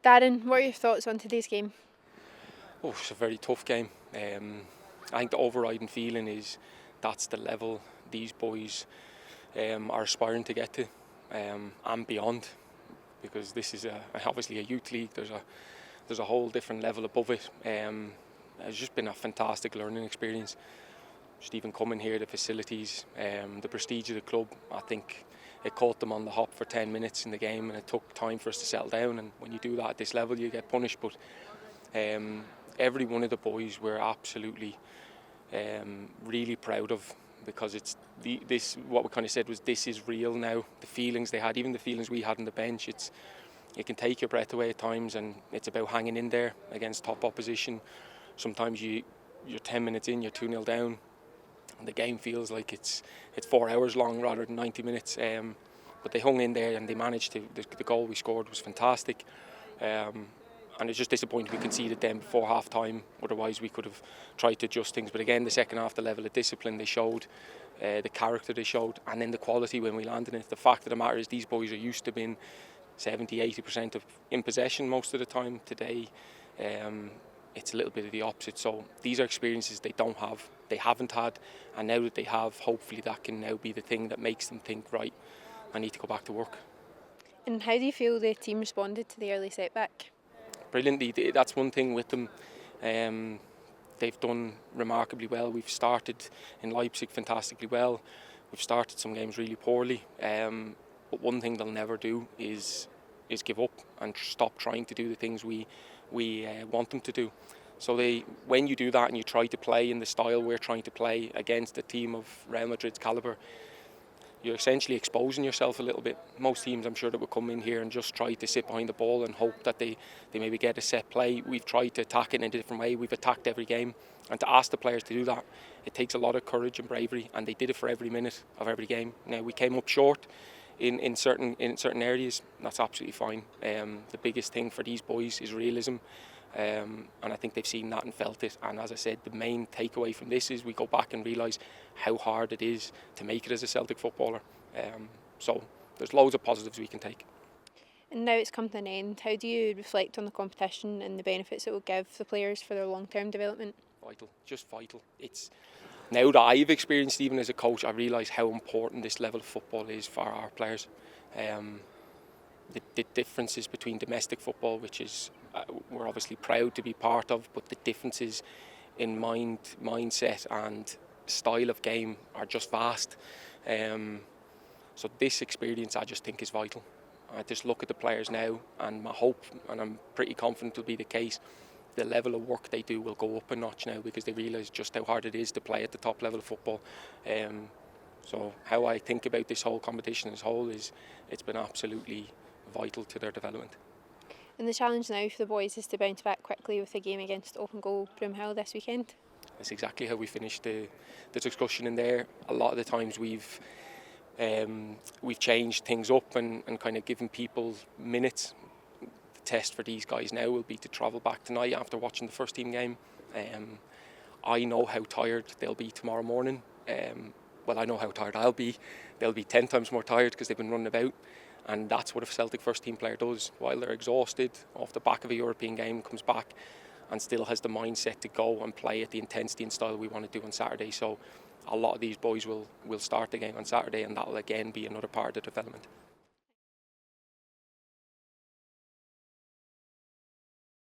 Darren, what are your thoughts on today's game? Oh, it's a very tough game. I think the overriding feeling is that's the level these boys are aspiring to get to and beyond, because this is obviously a youth league. There's a whole different level above it. It's just been a fantastic learning experience. Just even coming here, the facilities, the prestige of the club. I think it caught them on the hop for 10 minutes in the game, and it took time for us to settle down. And when you do that at this level, you get punished. But every one of the boys we're absolutely really proud of, because it's this what we kind of said was, this is real now. The feelings they had, even the feelings we had on the bench, it can take your breath away at times, and it's about hanging in there against top opposition. Sometimes you're 10 minutes in, you're 2-0 down, and the game feels like it's 4 hours long rather than 90 minutes. But they hung in there and they managed to. The goal we scored was fantastic. And it's just disappointing we conceded them before half time. Otherwise we could have tried to adjust things. But again, the second half, the level of discipline they showed, the character they showed, and then the quality when we landed it. The fact of the matter is, these boys are used to being 70-80% in possession most of the time. Today it's a little bit of the opposite. So these are experiences they haven't had, and now that they have, hopefully that can now be the thing that makes them think, right, I need to go back to work. And how do you feel the team responded to the early setback? Brilliantly. That's one thing with them. They've done remarkably well. We've started in Leipzig fantastically well. We've started some games really poorly. But one thing they'll never do is give up and stop trying to do the things we want them to do. So when you do that and you try to play in the style we're trying to play against a team of Real Madrid's calibre, you're essentially exposing yourself a little bit. Most teams, I'm sure, that would come in here and just try to sit behind the ball and hope that they maybe get a set play. We've tried to attack it in a different way. We've attacked every game, and to ask the players to do that, it takes a lot of courage and bravery, and they did it for every minute of every game. Now, we came up short in certain areas. That's absolutely fine. The biggest thing for these boys is realism. And I think they've seen that and felt it. And as I said, the main takeaway from this is we go back and realise how hard it is to make it as a Celtic footballer. So there's loads of positives we can take. And now it's come to an end. How do you reflect on the competition and the benefits it will give the players for their long-term development? Vital, just vital. It's now that I've experienced, even as a coach, I realise how important this level of football is for our players. The differences between domestic football, which is we're obviously proud to be part of, but the differences in mindset and style of game are just vast. So this experience, I just think, is vital. I just look at the players now, and my hope, and I'm pretty confident will be the case, the level of work they do will go up a notch now, because they realise just how hard it is to play at the top level of football. So how I think about this whole competition as a whole is, it's been absolutely vital to their development. And the challenge now for the boys is to bounce back quickly with a game against Open Goal Broomhill this weekend. That's exactly how we finished the discussion in there. A lot of the times we've changed things up and kind of given people minutes. The test for these guys now will be to travel back tonight after watching the first team game. I know how tired they'll be tomorrow morning. I know how tired I'll be. They'll be 10 times more tired because they've been running about. And that's what a Celtic first team player does. While they're exhausted off the back of a European game, comes back and still has the mindset to go and play at the intensity and style we want to do on Saturday. So a lot of these boys will start the game on Saturday, and that will again be another part of the development.